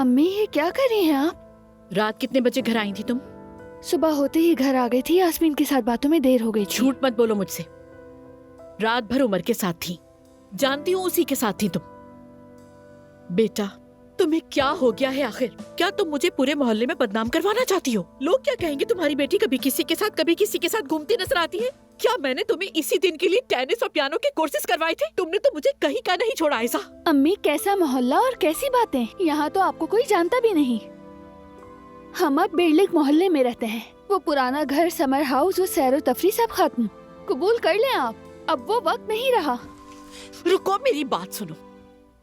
अम्मी ये क्या कर रही हैं आप? रात कितने बजे घर आई थी तुम? सुबह होते ही घर आ गई थी। यास्मीन के साथ बातों में देर हो गई थी। झूठ मत बोलो मुझसे। रात भर उमर के साथ थी, जानती हूँ उसी के साथ थी तुम। बेटा तुम्हें क्या हो गया है आखिर? क्या तुम मुझे पूरे मोहल्ले में बदनाम करवाना चाहती हो? लोग क्या कहेंगे तुम्हारी बेटी कभी किसी के साथ कभी किसी के साथ घूमती नजर आती है? क्या मैंने तुम्हें इसी दिन के लिए टेनिस और पियानो के कोर्सेज करवाए थे? तुमने तो मुझे कहीं का नहीं छोड़ा ऐसा। अम्मी कैसा मोहल्ला और कैसी बातें, यहाँ तो आपको कोई जानता भी नहीं। हम अब बिरलिक मोहल्ले में रहते हैं। वो पुराना घर, समर हाउस और सैर तफरी सब खत्म। कबूल कर लें आप, अब वो वक्त नहीं रहा। रुको मेरी बात सुनो,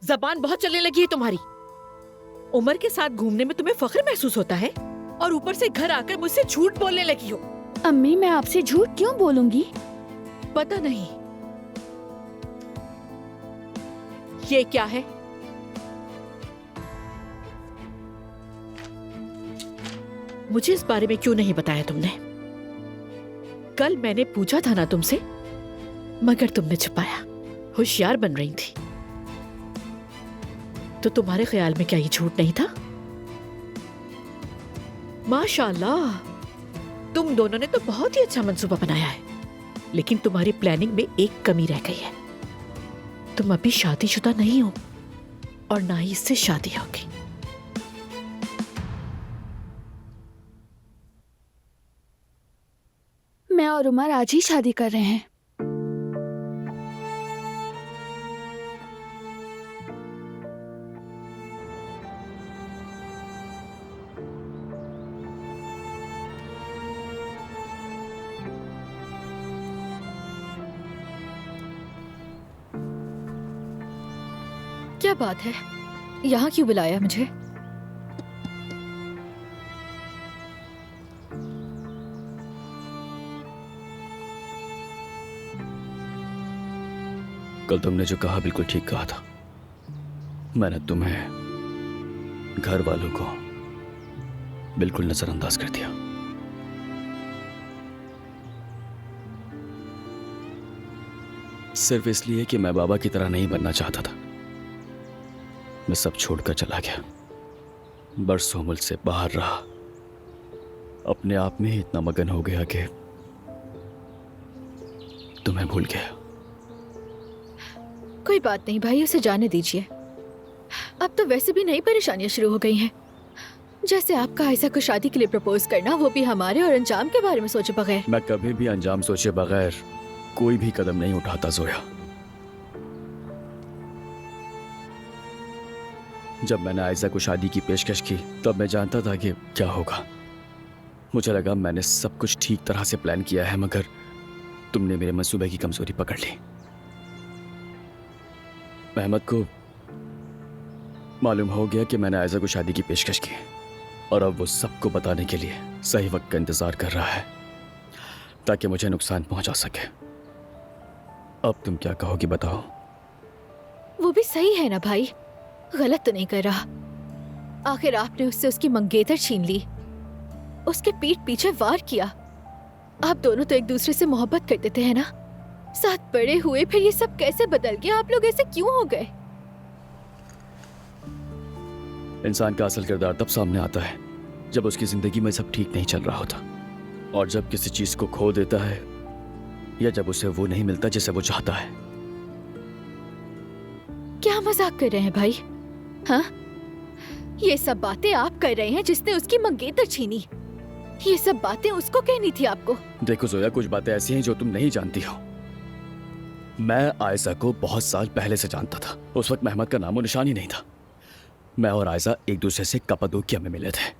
जबान बहुत चलने लगी है तुम्हारी। उमर के साथ घूमने में तुम्हें फख्र महसूस होता है और ऊपर से घर आकर मुझसे झूठ बोलने लगी हो। अम्मी मैं आपसे झूठ क्यों बोलूंगी? पता नहीं ये क्या है। मुझे इस बारे में क्यों नहीं बताया तुमने? कल मैंने पूछा था ना तुमसे, मगर तुमने छुपाया। होशियार बन रही थी। तो तुम्हारे ख्याल में क्या ये झूठ नहीं था? माशाल्लाह, तुम दोनों ने तो बहुत ही अच्छा मंसूबा बनाया है, लेकिन तुम्हारी प्लानिंग में एक कमी रह गई है। तुम अभी शादीशुदा नहीं हो और ना ही इससे शादी होगी। मैं और उमर आज ही शादी कर रहे हैं। क्या बात है, यहाँ क्यों बुलाया मुझे? कल तुमने जो कहा बिल्कुल ठीक कहा था। मैंने तुम्हें, घर वालों को बिल्कुल नजरअंदाज कर दिया। सिर्फ इसलिए कि मैं बाबा की तरह नहीं बनना चाहता था। मैं सब छोड़कर चला गया, बरसों मुल्क से बाहर रहा, अपने आप में इतना मगन हो गया कि तुम्हें भूल गया। कोई बात नहीं भाई, उसे जाने दीजिए। अब तो वैसे भी नई परेशानियां शुरू हो गई हैं। जैसे आपका आयशा को शादी के लिए प्रपोज करना, वो भी हमारे और अंजाम के बारे में सोचे बगैर। मैं कभी भी अंजाम सोचे बगैर कोई भी कदम नहीं उठाता जोया। जब मैंने आयशा को शादी की पेशकश की तब मैं जानता था कि क्या होगा। मुझे लगा मैंने सब कुछ ठीक तरह से प्लान किया है, मगर तुमने मेरे मंसूबे की कमजोरी पकड़ ली। अहमद को मालूम हो गया कि मैंने आयशा को शादी की पेशकश की और अब वो सबको बताने के लिए सही वक्त का इंतजार कर रहा है ताकि मुझे नुकसान पहुंचा सके। अब तुम क्या कहोगी बताओ? वो भी सही है ना भाई, गलत तो नहीं कर रहा। आखिर आपने उससे उसकी मंगेतर छीन ली, उसके पीठ पीछे वार किया। आप दोनों तो एक दूसरे से मोहब्बत करते थे, है ना? साथ बड़े हुए, फिर ये सब कैसे बदल गया? आप लोग ऐसे क्यों हो गए? इंसान का असल किरदार तब सामने आता है जब उसकी जिंदगी में सब ठीक नहीं चल रहा होता, और जब किसी चीज को खो देता है या जब उसे वो नहीं मिलता जिसे वो चाहता है। क्या मजाक कर रहे हैं भाई? हाँ, ये सब बातें आप कर रहे हैं जिसने उसकी मंगेतर छीनी। ये सब बातें उसको कहनी थी आपको। देखो जोया, कुछ बातें ऐसी हैं जो तुम नहीं जानती हो। मैं आयशा को बहुत साल पहले से जानता था। उस वक्त अहमद का नामो निशान ही नहीं था। मैं और आयशा एक दूसरे से कप्पादोकिया में मिले थे।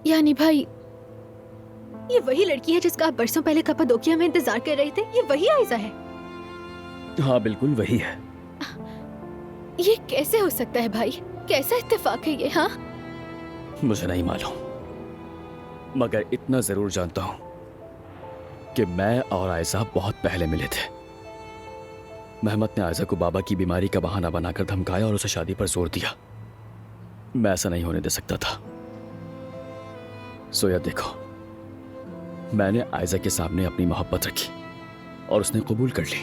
यानी भाई, ये वही लड़की है जिसका आप बरसों पहले कप्पादोकिया में इंतजार कर रहे थे? ये वही आयशा है? हाँ बिल्कुल वही है। ये कैसे हो सकता है भाई? कैसा इत्तेफाक है ये? हाँ, मुझे नहीं मालूम, मगर इतना जरूर जानता हूं कि मैं और आयशा बहुत पहले मिले थे। महमद ने आयशा को बाबा की बीमारी का बहाना बनाकर धमकाया और उसे शादी पर जोर दिया। मैं ऐसा नहीं होने दे सकता था। सोया देखो, मैंने आयशा के सामने अपनी मोहब्बत रखी और उसने कबूल कर ली,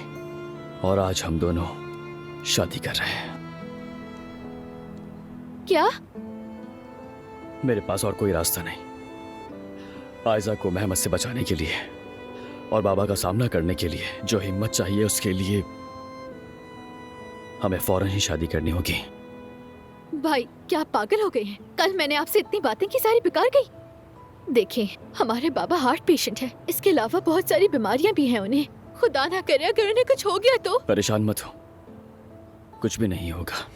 और आज हम दोनों शादी कर रहे हैं। क्या? मेरे पास और कोई रास्ता नहीं। आयजा को मेहमत से बचाने के लिए और बाबा का सामना करने के लिए जो हिम्मत चाहिए, उसके लिए हमें फौरन ही शादी करनी होगी। भाई क्या आप पागल हो गए हैं? कल मैंने आपसे इतनी बातें की, सारी बेकार गई। देखें, हमारे बाबा हार्ट पेशेंट हैं। इसके अलावा बहुत सारी बीमारियां भी हैं उन्हें। खुदा ना करे अगर उन्हें कुछ हो गया तो। परेशान मत हो, कुछ भी नहीं होगा।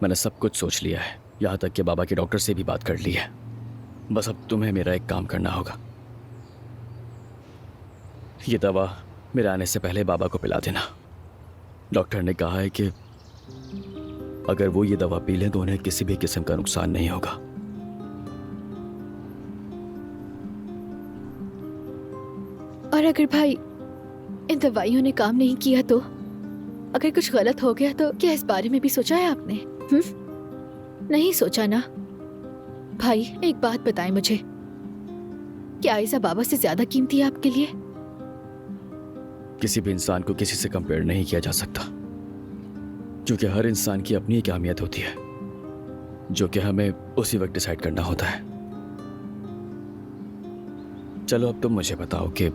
मैंने सब कुछ सोच लिया है, यहाँ तक कि बाबा के डॉक्टर से भी बात कर ली है। बस अब तुम्हें मेरा एक काम करना होगा। ये दवा मेरे आने से पहले बाबा को पिला देना। डॉक्टर ने कहा है कि अगर वो ये दवा पी लें तो उन्हें किसी भी किस्म का नुकसान नहीं होगा। और अगर भाई इन दवाइयों ने काम नहीं किया तो, अगर कुछ गलत हो गया तो क्या इस बारे में भी सोचा है आपने? नहीं सोचा ना? भाई एक बात बताएं मुझे, क्या आयजा बाबा से ज्यादा कीमती है आपके लिए? किसी भी इंसान को किसी से कंपेयर नहीं किया जा सकता, क्योंकि हर इंसान की अपनी एक अहमियत होती है, जो कि हमें उसी वक्त डिसाइड करना होता है। चलो अब तुम मुझे बताओ कि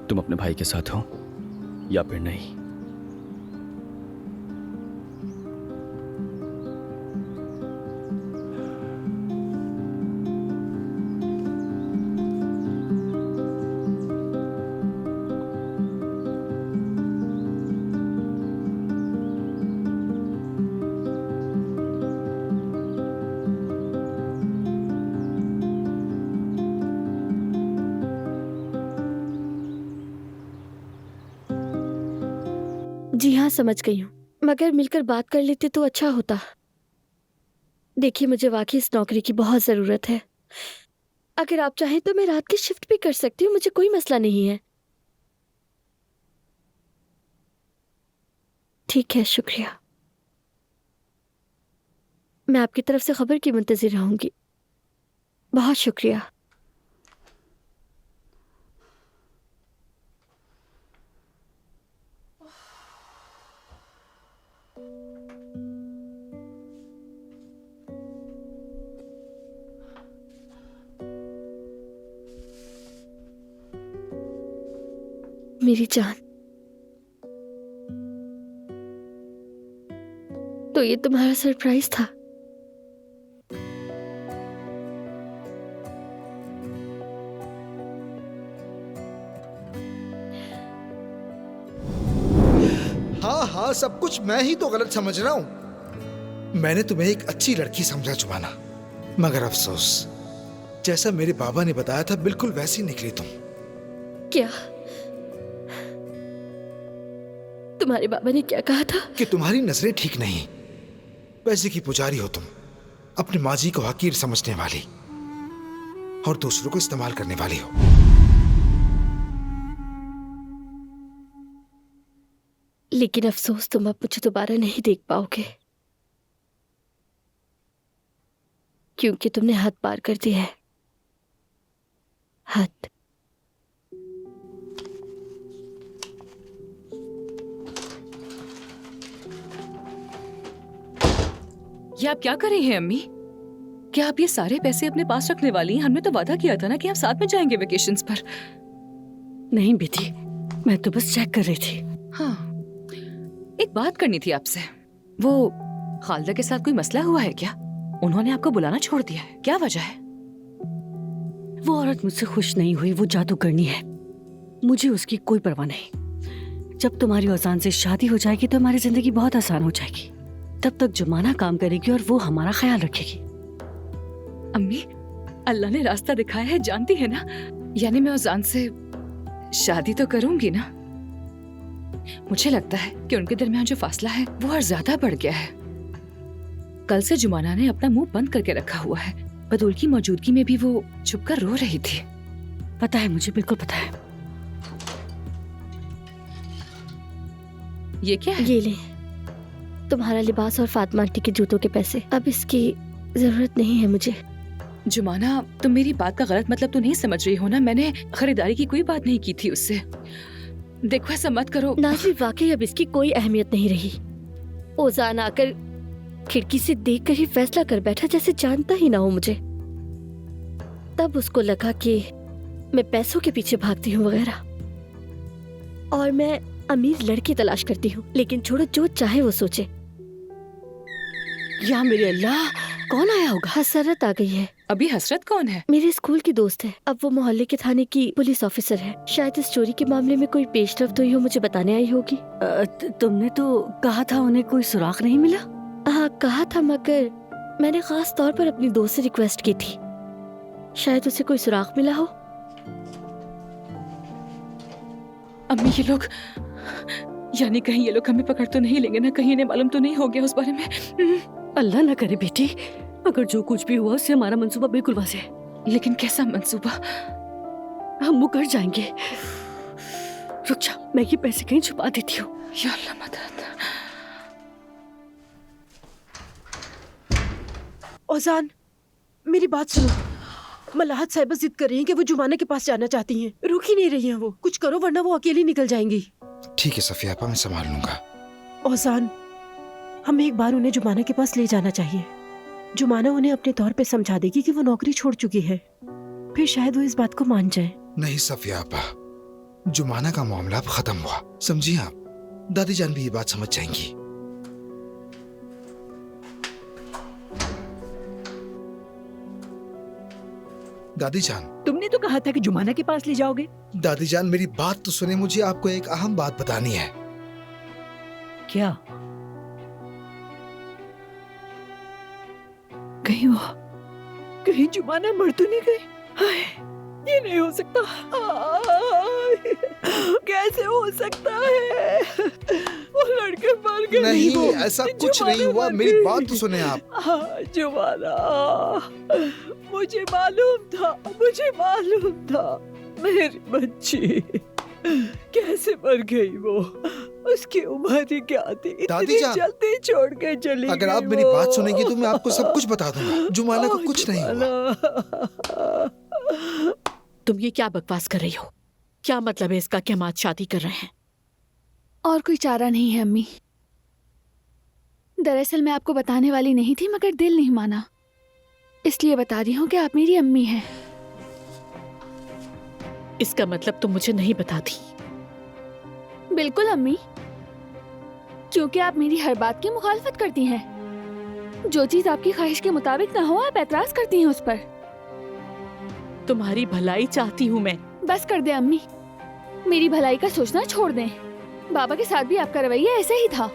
तुम अपने भाई के साथ हो या फिर नहीं। जी हाँ, समझ गई हूँ, मगर मिलकर बात कर लेते तो अच्छा होता। देखिए, मुझे वाकई इस नौकरी की बहुत ज़रूरत है। अगर आप चाहें तो मैं रात की शिफ्ट भी कर सकती हूँ, मुझे कोई मसला नहीं है। ठीक है, शुक्रिया। मैं आपकी तरफ से खबर की मुंतज़िर रहूंगी। बहुत शुक्रिया। मेरी जान, तो ये तुम्हारा सरप्राइज था? हाँ हाँ, सब कुछ मैं ही तो गलत समझ रहा हूं। मैंने तुम्हें एक अच्छी लड़की समझा जुबाना, मगर अफसोस, जैसा मेरे बाबा ने बताया था बिल्कुल वैसी निकली तुम। क्या तुम्हारे बाबा ने क्या कहा था? कि तुम्हारी नजरें ठीक नहीं, पैसे की पुजारी हो तुम, अपने माजी को हकीर समझने वाली और दूसरों को इस्तेमाल करने वाली हो। लेकिन अफसोस, तुम अब मुझे दोबारा नहीं देख पाओगे, क्योंकि तुमने हद पार कर दी है। हद। ये आप क्या कर रही हैं अम्मी? क्या आप ये सारे पैसे अपने पास रखने वाली हैं? हमने तो वादा किया था ना कि हम साथ में जाएंगे वेकेशंस पर। नहीं बेटी, मैं तो बस चेक कर रही थी। हाँ, एक बात करनी थी आपसे। वो खालदा के साथ कोई मसला हुआ है क्या? उन्होंने आपको बुलाना छोड़ दिया है, क्या वजह है? वो औरत मुझसे खुश नहीं हुई, वो जादूगरनी है। मुझे उसकी कोई परवाह नहीं। जब तुम्हारी अजान से शादी हो जाएगी तो हमारी जिंदगी बहुत आसान हो जाएगी। तब तक जुमाना काम करेगी और वो हमारा ख्याल रखेगी। अम्मी, अल्लाह ने रास्ता दिखाया है, जानती है ना? यानी मैं अजान से शादी तो करूंगी ना? मुझे लगता है कि उनके दरमियान जो फासला है वो और ज्यादा बढ़ गया है। कल से जुमाना ने अपना मुंह बंद करके रखा हुआ है। बदूल की मौजूदगी में भी वो छुपकर रो रही थी। पता है, मुझे बिल्कुल पता है। ये क्या है? ये ले, तुम्हारा लिबास और फातिमा आंटी के जूतों के पैसे। अब इसकी जरूरत नहीं है मुझे। जुमाना, तुम मेरी बात का गलत मतलब तो नहीं समझ रही हो ना? मैंने खरीदारी की कोई बात नहीं की थी उससे। देखो, ऐसा मत करो। नाज़ी, वाकई अब इसकी कोई अहमियत नहीं रही। ओजान आकर खिड़की से देखकर ही फैसला कर बैठा जैसे जानता ही ना हो मुझे। तब उसको लगा कि मैं पैसों के पीछे भागती हूँ वगैरह, और मैं अमीर लड़की तलाश करती हूँ। लेकिन छोड़ो, जो चाहे वो सोचे। या मेरे अल्लाह, कौन आया होगा? हसरत आ गई है। अभी हसरत कौन है? मेरे स्कूल की दोस्त है। अब वो मोहल्ले के थाने की पुलिस ऑफिसर है। शायद इस चोरी के मामले में कोई पेशरफ्त हुई हो, मुझे बताने आई होगी। तुमने तो कहा था उन्हें कोई सुराग नहीं मिला। हाँ कहा था, मगर मैंने खास तौर पर अपनी दोस्त से रिक्वेस्ट की थी। शायद उसे कोई सुराग मिला हो। अम्मी, ये लोग, यानी कहीं ये लोग हमें पकड़ तो नहीं लेंगे ना? कहीं इन्हें मालूम तो नहीं हो गया उस बारे में? अल्लाह ना करे बेटी, अगर जो कुछ भी हुआ उससे हमारा मंसूबा बिल्कुल वाज़ेह है। लेकिन कैसा मंसूबा? हम मुकर जाएंगे। रुक जा, मैं ये पैसे कहीं छुपा देती हूँ। या अल्लाह मदद। ओजान, मेरी बात सुनो। मलाहत साहिबा जिद कर रही हैं कि वो जुमाना के पास जाना चाहती हैं। रुक ही नहीं रही हैं वो। कुछ करो वरना वो अकेली निकल जाएंगी। ठीक है सफिया आपा, मैं संभाल लूंगा। ओजान, हमें एक बार उन्हें जुमाना के पास ले जाना चाहिए। जुमाना उन्हें अपने तौर पे समझा देगी कि वो नौकरी छोड़ चुकी है। फिर शायद वो इस बात को मान जाए। नहीं सफिया आपा, जुमाना का मामला अब खत्म हुआ, समझिए आप। दादी जान भी ये बात समझ जाएंगी। दादी जान, तुमने तो कहा था कि जुमाना के पास ले जाओगे। दादी जान मेरी बात तो सुने, मुझे आपको एक अहम बात बतानी है। क्या? कहीं जुमाना मर तो नहीं गई? हाय, ये नहीं हो सकता। कैसे हो सकता है? वो लड़के मर गए। नहीं, ऐसा कुछ नहीं हुआ, मेरी बात तो सुने आप। जुमाना, मुझे मालूम था मेरी बच्ची कैसे मर गई। वो उसकी उम्र ही क्या थी? दादी जान, जल्दी छोड़ के चली। अगर आप मेरी बात सुनेंगी तो मैं आपको सब कुछ बता दूंगा। जुमाना को कुछ नहीं हुआ। तुम ये क्या बकवास कर रही हो? क्या मतलब है इसका कि हम आज शादी कर रहे हैं? और कोई चारा नहीं है अम्मी। दरअसल मैं आपको बताने वाली नहीं थी, मगर दिल नहीं माना, इसलिए बता रही हूँ कि आप मेरी अम्मी हैं। इसका मतलब तुम मुझे नहीं बताती। बिल्कुल अम्मी, क्योंकि आप मेरी हर बात की मुखालफत करती हैं। जो चीज आपकी ख्वाहिश के मुताबिक ना हो, आप एतराज करती हैं उस पर। तुम्हारी भलाई चाहती हूँ मैं। बस कर दे अम्मी, मेरी भलाई का सोचना छोड़ दें। बाबा के साथ भी आपका रवैया ऐसा ही था।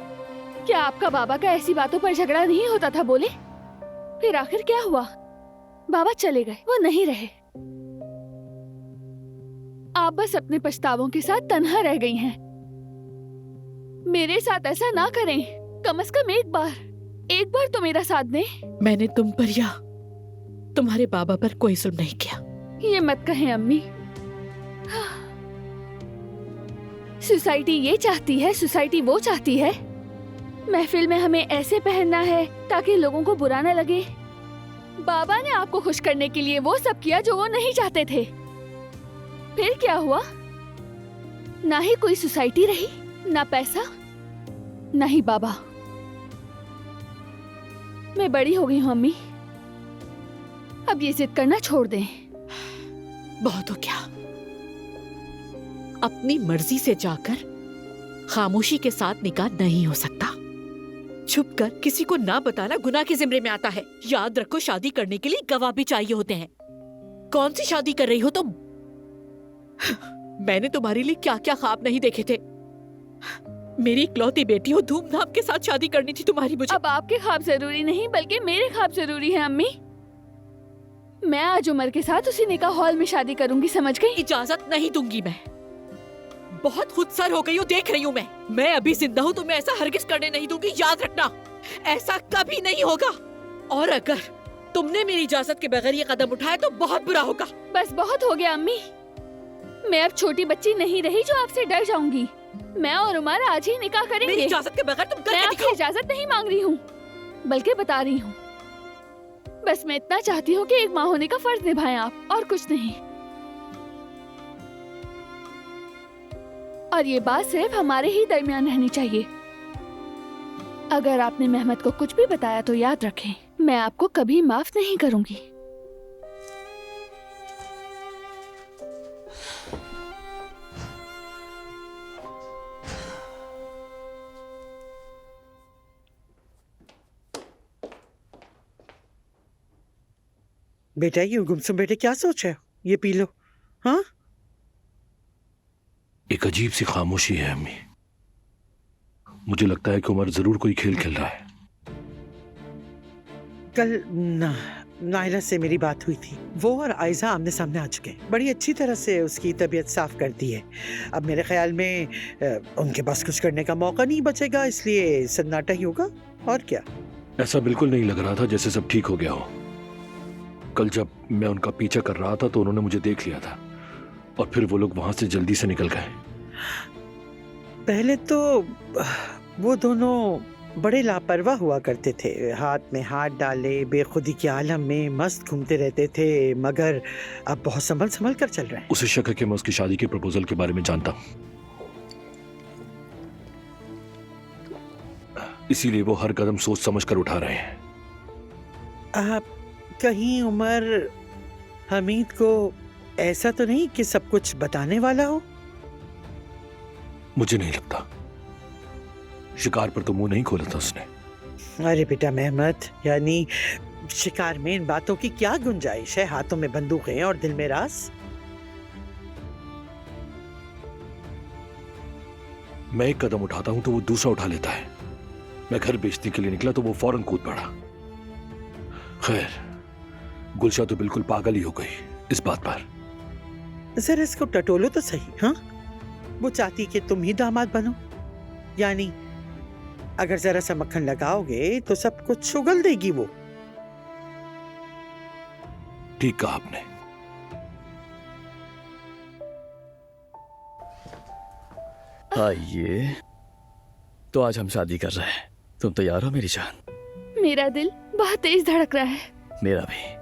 क्या आपका बाबा का ऐसी बातों पर झगड़ा नहीं होता था? बोले। फिर आखिर क्या हुआ? बाबा चले गए, वो नहीं रहे। आप बस अपने पछतावों के साथ तन्हा रह गई हैं। मेरे साथ ऐसा ना करें, कम से कम एक बार तो मेरा साथ दें। मैंने तुम पर या तुम्हारे बाबा पर कोई जुल्म नहीं किया। ये मत कहें अम्मी। सोसाइटी ये चाहती है, सोसाइटी वो चाहती है। महफिल में हमें ऐसे पहनना है ताकि लोगों को बुरा न लगे। बाबा ने आपको खुश करने के लिए वो सब किया जो वो नहीं चाहते थे। फिर क्या हुआ? ना ही कोई सोसाइटी रही, ना पैसा, ना ही बाबा। मैं बड़ी हो गई हूँ अम्मी, अब ये जिद करना छोड़ दें। बहुत हो गया। अपनी मर्जी से जाकर खामोशी के साथ निकाह नहीं हो सकता। छुपकर किसी को ना बताना गुनाह के जिम्मे में आता है। याद रखो, शादी करने के लिए गवाह भी चाहिए होते हैं। कौन सी शादी कर रही हो तुम? मैंने तुम्हारे लिए क्या क्या ख्वाब नहीं देखे थे। मेरी इकलौती बेटी हो, धूमधाम के साथ शादी करनी थी तुम्हारी मुझे। अब आपके ख्वाब जरूरी नहीं, बल्कि मेरे ख्वाब जरूरी हैं अम्मी। मैं आज उमर के साथ उसी निकाह हॉल में शादी करूंगी, समझ गई? इजाजत नहीं दूंगी मैं। बहुत खुदसर हो गई हो, देख रही हूँ मैं अभी जिंदा हूँ तो मैं ऐसा हरगिज करने नहीं दूंगी। याद रखना, ऐसा कभी नहीं होगा। और अगर तुमने मेरी इजाजत के बगैर ये कदम उठाया तो बहुत बुरा होगा। बस बहुत हो गया अम्मी। मैं अब छोटी बच्ची नहीं रही जो आपसे डर जाऊंगी। मैं और उमर आज ही निकाह करेंगे। मेरी इजाजत के बगैर तुम मैं करके आपसे दिखाओ। इजाजत नहीं मांग रही हूँ, बल्कि बता रही हूँ। बस मैं इतना चाहती हूँ कि एक माँ होने का फर्ज निभाएं आप, और कुछ नहीं। और ये बात सिर्फ हमारे ही दरमियान रहनी चाहिए। अगर आपने मेहमत को कुछ भी बताया तो याद रखें, मैं आपको कभी माफ नहीं करूंगी। बेटा ये गुमसुम बेटे क्या सोच रहे हो? ये पी लो। हाँ, एक अजीब सी खामोशी है अम्मी। मुझे लगता है कि उमर जरूर कोई खेल खेल रहा है। कल नायला से मेरी बात हुई थी। वो और आयजा आमने सामने आ चुके हैं। बड़ी अच्छी तरह से उसकी तबीयत साफ कर दी है। अब मेरे ख्याल में उनके पास कुछ करने का मौका नहीं बचेगा, इसलिए सन्नाटा ही होगा। और क्या? ऐसा बिल्कुल नहीं लग रहा था जैसे सब ठीक हो गया हो। कल जब मैं उनका पीछा कर रहा था तो उन्होंने मुझे देख लिया था और फिर वो लोग वहां से जल्दी से निकल गए। पहले तो वो दोनों बड़े लापरवाह हुआ करते थे, हाथ में हाथ डाले बेखुदी के आलम में मस्त घूमते रहते थे, मगर अब बहुत संभल संभल कर चल रहे हैं। उसे शक है कि मैं उसकी शादी के प्रपोजल के बारे में जानता हूँ, इसीलिए वो हर कदम सोच समझ कर उठा रहे हैं। आप कहीं उमर हमीद को ऐसा तो नहीं कि सब कुछ बताने वाला हो? मुझे नहीं लगता। शिकार पर तो मुंह नहीं खोला था उसने। अरे बेटा मेहमत, यानी शिकार में इन बातों की क्या गुंजाइश है? हाथों में बंदूकें और दिल में राज। मैं एक कदम उठाता हूं तो वो दूसरा उठा लेता है। मैं घर बेचने के लिए निकला तो वो फौरन कूद पड़ा। खैर, गुलशा तो बिल्कुल पागल ही हो गई इस बात पर। जरा इसको टटोलो तो सही। हाँ, वो चाहती कि तुम ही दामाद बनो, यानी अगर जरा सा मक्खन लगाओगे तो सब कुछ उगल देगी वो। ठीक कहा आपने। आइए, तो आज हम शादी कर रहे हैं। तुम तैयार हो मेरी जान? मेरा दिल बहुत तेज धड़क रहा है। मेरा भी।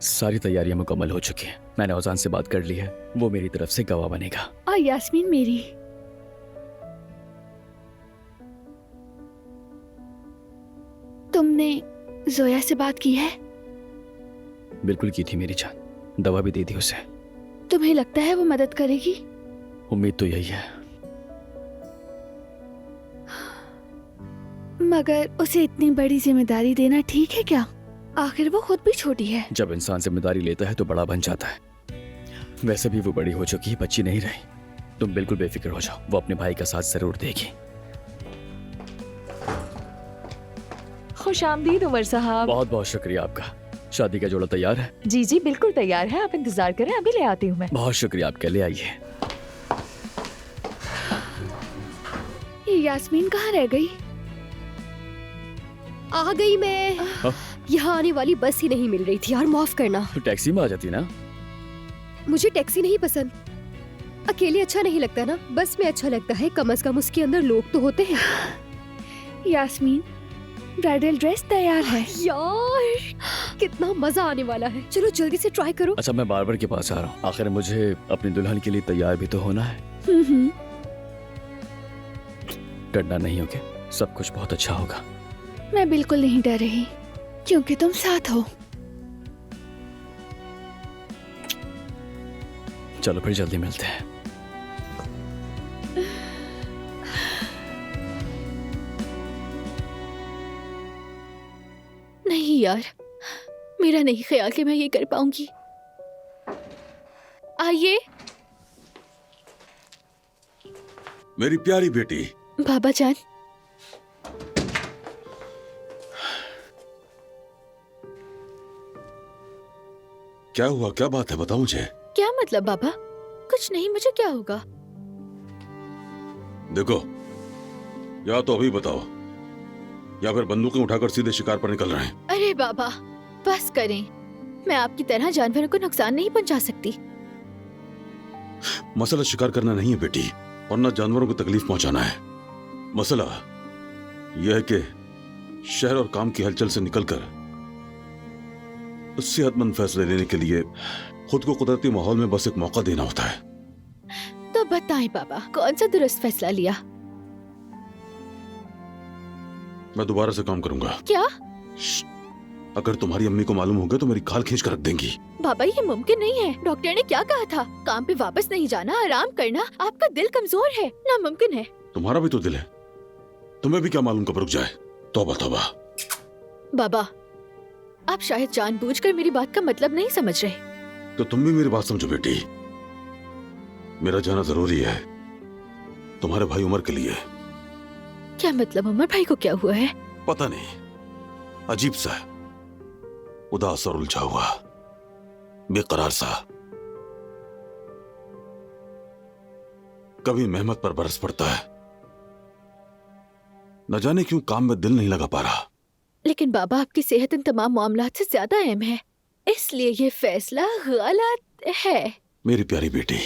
सारी तैयारियां मुकम्मल हो चुकी हैं। मैंने औजान से बात कर ली है, वो मेरी तरफ से गवाह बनेगा। और यास्मीन मेरी। तुमने जोया से बात की है? बिल्कुल की थी मेरी जान, दवा भी दे दी उसे। तुम्हें लगता है वो मदद करेगी? उम्मीद तो यही है। मगर उसे इतनी बड़ी जिम्मेदारी देना ठीक है क्या? आखिर वो खुद भी छोटी है। जब इंसान जिम्मेदारी लेता है तो बड़ा बन जाता है। वैसे भी वो बड़ी हो चुकी है, बच्ची नहीं रही। तुम बिल्कुल बेफिक्र हो जाओ, वो अपने भाई का साथ जरूर देगी। खुश आमदीद उमर साहब। बहुत बहुत शुक्रिया आपका। शादी का जोड़ा तैयार है? जी जी बिल्कुल तैयार है, आप इंतजार करें, अभी ले आती हूँ मैं। बहुत शुक्रिया आपका, ले आइए। ये यास्मीन कहाँ रह गई? आ गई मैं। यहाँ आने वाली बस ही नहीं मिल रही थी यार, माफ करना। तो टैक्सी में आ जाती ना। मुझे टैक्सी नहीं पसंद, अकेले अच्छा नहीं लगता ना, बस में अच्छा लगता है। कम से कम उसके अंदर लोग तो होते हैं। यास्मीन, ब्राइडल ड्रेस तैयार है। यार कितना मजा आने वाला है, चलो जल्दी से ट्राई करो। अच्छा, मैं बार्बर के पास आ रहा हूँ। आखिर मुझे अपनी दुल्हन के लिए तैयार भी तो होना है। डरना नहीं होगा, सब कुछ बहुत अच्छा होगा। मैं बिल्कुल नहीं डर रही, क्योंकि तुम साथ हो। चलो फिर जल्दी मिलते हैं। नहीं यार, मेरा नहीं ख्याल कि मैं ये कर पाऊंगी। आइए। मेरी प्यारी बेटी। बाबा जान। क्या हुआ, क्या बात है, बताओ मुझे। क्या मतलब बाबा? कुछ नहीं, मुझे क्या होगा? देखो, या तो अभी बताओ या फिर बंदूकें उठाकर सीधे शिकार पर निकल रहे हैं। अरे बाबा बस करें, मैं आपकी तरह जानवरों को नुकसान नहीं पहुंचा सकती। मसला शिकार करना नहीं है बेटी, और न जानवरों को तकलीफ पहुंचाना है। मसला यह है कि शहर और काम की हलचल से निकलकर सेहतमंद फैसले लेने के लिए खुद को कुदरती माहौल में बस एक मौका देना होता है। तो बताएं बाबा, कौन सा दुरुस्त फैसला लिया? मैं दोबारा से काम करूंगा। क्या? अगर तुम्हारी अम्मी को मालूम हो गया तो मेरी खाल खींच कर रख देंगी। बाबा ये मुमकिन नहीं है। डॉक्टर ने क्या कहा था? काम पे वापस नहीं जाना, आराम करना। आपका दिल कमजोर है, नामुमकिन है। तुम्हारा भी तो दिल है, तुम्हें भी क्या मालूम कब रुक जाए। तौबा तौबा। बाबा आप शायद जानबूझकर मेरी बात का मतलब नहीं समझ रहे। तो तुम भी मेरी बात समझो बेटी, मेरा जाना जरूरी है तुम्हारे भाई उमर के लिए। क्या मतलब? उमर भाई को क्या हुआ है? पता नहीं, अजीब सा है, उदास और उलझा हुआ, बेकरार सा। कभी मेहमत पर बरस पड़ता है, न जाने क्यों काम में दिल नहीं लगा पा रहा। लेकिन बाबा आपकी सेहत इन तमाम मामलात से ज्यादा अहम है, इसलिए ये फैसला गलत है। मेरी प्यारी बेटी,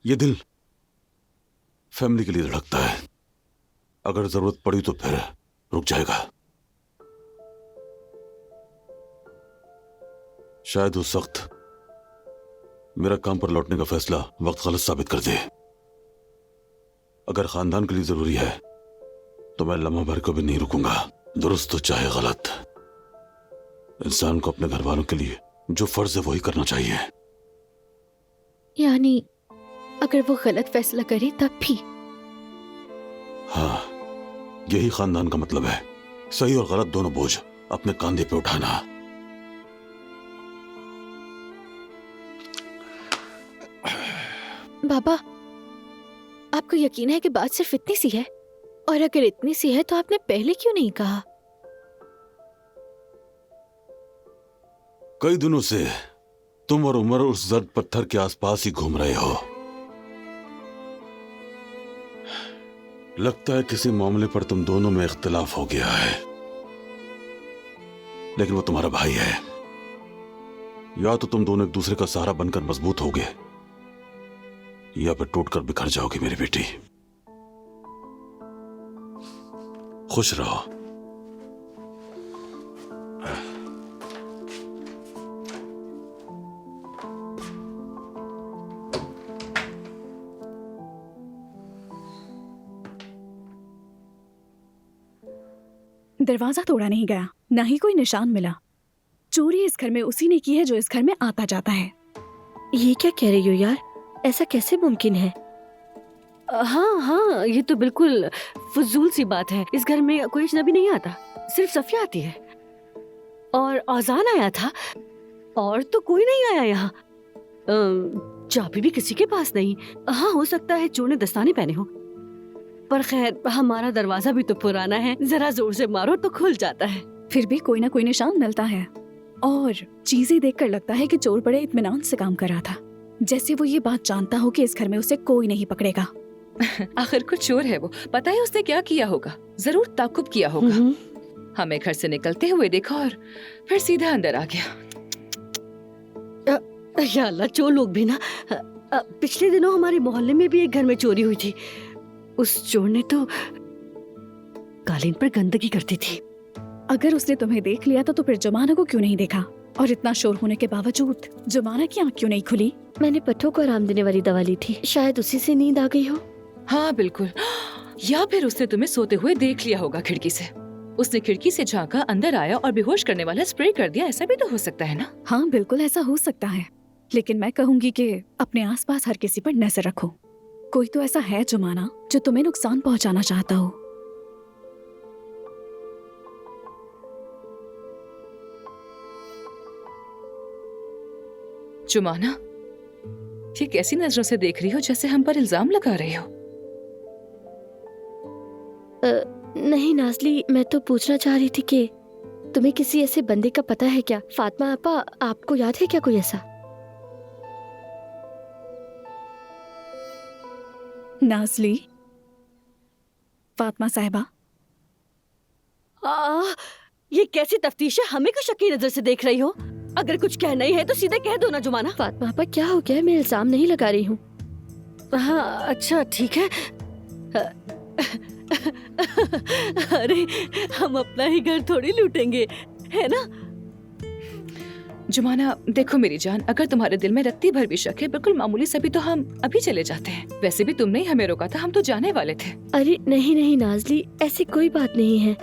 ये दिल फैमिली के लिए धड़कता है, अगर जरूरत पड़ी तो फिर रुक जाएगा। शायद उस वक्त मेरा काम पर लौटने का फैसला वक्त गलत साबित कर दे। अगर खानदान के लिए जरूरी है तो मैं लम्हा भर को भी नहीं रुकूंगा, दुरुस्त तो चाहे गलत। इंसान को अपने घर वालों के लिए जो फर्ज है वही करना चाहिए। यानी अगर वो गलत फैसला करे तब भी? हाँ, यही खानदान का मतलब है, सही और गलत दोनों बोझ अपने कांधे पे उठाना। बाबा आपको यकीन है कि बात सिर्फ इतनी सी है? और अगर इतनी सी है तो आपने पहले क्यों नहीं कहा? कई दिनों से तुम और उमर उस जर्द पत्थर के आसपास ही घूम रहे हो। लगता है किसी मामले पर तुम दोनों में इख्तिलाफ हो गया है, लेकिन वो तुम्हारा भाई है। या तो तुम दोनों एक दूसरे का सहारा बनकर मजबूत होगे या फिर टूटकर बिखर जाओगे मेरी बेटी। खुश रहो। दरवाजा तोड़ा नहीं गया, ना ही कोई निशान मिला। चोरी इस घर में उसी ने की है जो इस घर में आता जाता है। ये क्या कह रही हो यार, ऐसा कैसे मुमकिन है? हाँ हाँ, ये तो बिल्कुल फजूल सी बात है। इस घर में कोई अजनबी नहीं आता, सिर्फ सफिया आती है। और औजान आया था, और तो कोई नहीं आया यहाँ। चाबी भी किसी के पास नहीं। हाँ, हो सकता है चोर ने दस्ताने पहने हो, पर खैर हमारा दरवाजा भी तो पुराना है, जरा जोर से मारो तो खुल जाता है। फिर भी कोई ना कोई निशान मिलता है, और चीजें देखकर लगता है कि चोर बड़े इत्मीनान से काम कर रहा था, जैसे वो ये बात जानता हो कि इस घर में उसे कोई नहीं पकड़ेगा। आखिर कुछ चोर है वो, पता है उसने क्या किया होगा? जरूर ताकुब किया होगा। हमें घर से निकलते हुए देखा और फिर सीधा अंदर आ गया। या अल्लाह, चोर लोग भी ना। पिछले दिनों हमारे मोहल्ले में भी एक घर में चोरी हुई थी। उस चोर ने तो कालीन पर गंदगी करती थी। अगर उसने तुम्हें देख लिया तो फिर जुमाना को क्यों नहीं देखा? और इतना शोर होने के बावजूद जुमाना की आंख क्यों नहीं खुली? मैंने पट्टों को आराम देने वाली दवा ली थी, शायद उसी से नींद आ गई हो। हाँ बिल्कुल, या फिर उसने तुम्हें सोते हुए देख लिया होगा खिड़की से। उसने खिड़की से झांका, अंदर आया और बेहोश करने वाला स्प्रे कर दिया। ऐसा भी तो हो सकता है ना? हाँ बिल्कुल, ऐसा हो सकता है, लेकिन मैं कहूँगी कि अपने आसपास हर किसी पर नजर रखो। कोई तो ऐसा है जुमाना जो तुम्हें नुकसान पहुंचाना चाहता हो। जुमाना, ये कैसी नजरों से देख रही हो, जैसे हम पर इल्जाम लगा रहे हो? नहीं नाज़ली, मैं तो पूछना चाह रही थी कि तुम्हें किसी ऐसे बंदे का पता है क्या? फातिमा आपा, आपको याद है क्या कोई ऐसा? नाज़ली, फातिमा साहिबा। ये कैसी तफ्तीश है? हमें क्यों शकी नजर से देख रही हो? अगर कुछ कहना ही है तो सीधे कह दो ना जुमाना। फातिमा आपा, क्या हो गया? मैं इल्जाम नहीं लगा रही हूँ। हाँ अच्छा ठीक है। अरे हम अपना ही घर थोड़ी लूटेंगे, है ना? जुमाना देखो मेरी जान, अगर तुम्हारे दिल में रत्ती भर भी शक है, बिल्कुल मामूली सा भी, तो हम अभी चले जाते हैं। वैसे भी तुमने ही हमें रोका था, हम तो जाने वाले थे। अरे नहीं नहीं नाजली, ऐसी कोई बात नहीं है।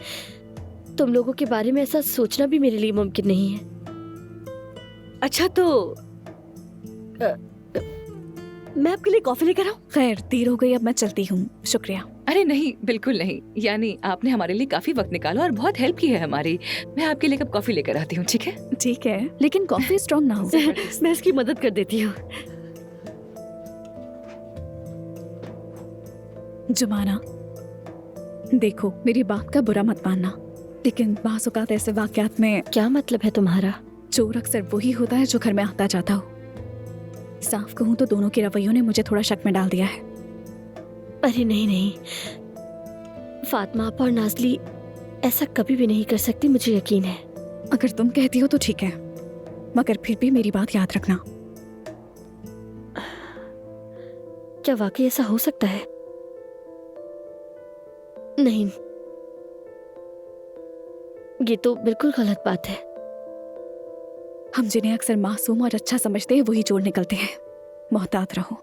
तुम लोगों के बारे में ऐसा सोचना भी मेरे लिए मुमकिन नहीं है। अच्छा तो मैं आपके लिए कॉफी लेकर आऊं? खैर देर हो गई, अब मैं चलती हूँ। शुक्रिया। अरे नहीं, बिल्कुल नहीं। यानी आपने हमारे लिए काफी वक्त निकाला और बहुत हेल्प की है हमारी। मैं आपके लिए कप कॉफी लेकर आती हूँ, ठीक है? ठीक है, लेकिन कॉफी स्ट्रॉन्ग ना हो। मैं इसकी मदद कर देती हूँ। जुमाना देखो, मेरी बात का बुरा मत मानना, लेकिन बाज़ औक़ात ऐसे वाक़यात में। क्या मतलब है तुम्हारा? चोर अक्सर वही होता है जो घर में आता जाता हो। साफ कहूँ तो दोनों के रवैयों ने मुझे थोड़ा शक में डाल दिया है। अरे नहीं नहीं, फातिमा आपा और नाजली ऐसा कभी भी नहीं कर सकती, मुझे यकीन है। अगर तुम कहती हो तो ठीक है, मगर फिर भी मेरी बात याद रखना। क्या वाकई ऐसा हो सकता है? नहीं, ये तो बिल्कुल गलत बात है। हम जिन्हें अक्सर मासूम और अच्छा समझते हैं वही चोर निकलते हैं। मोहतात रहो।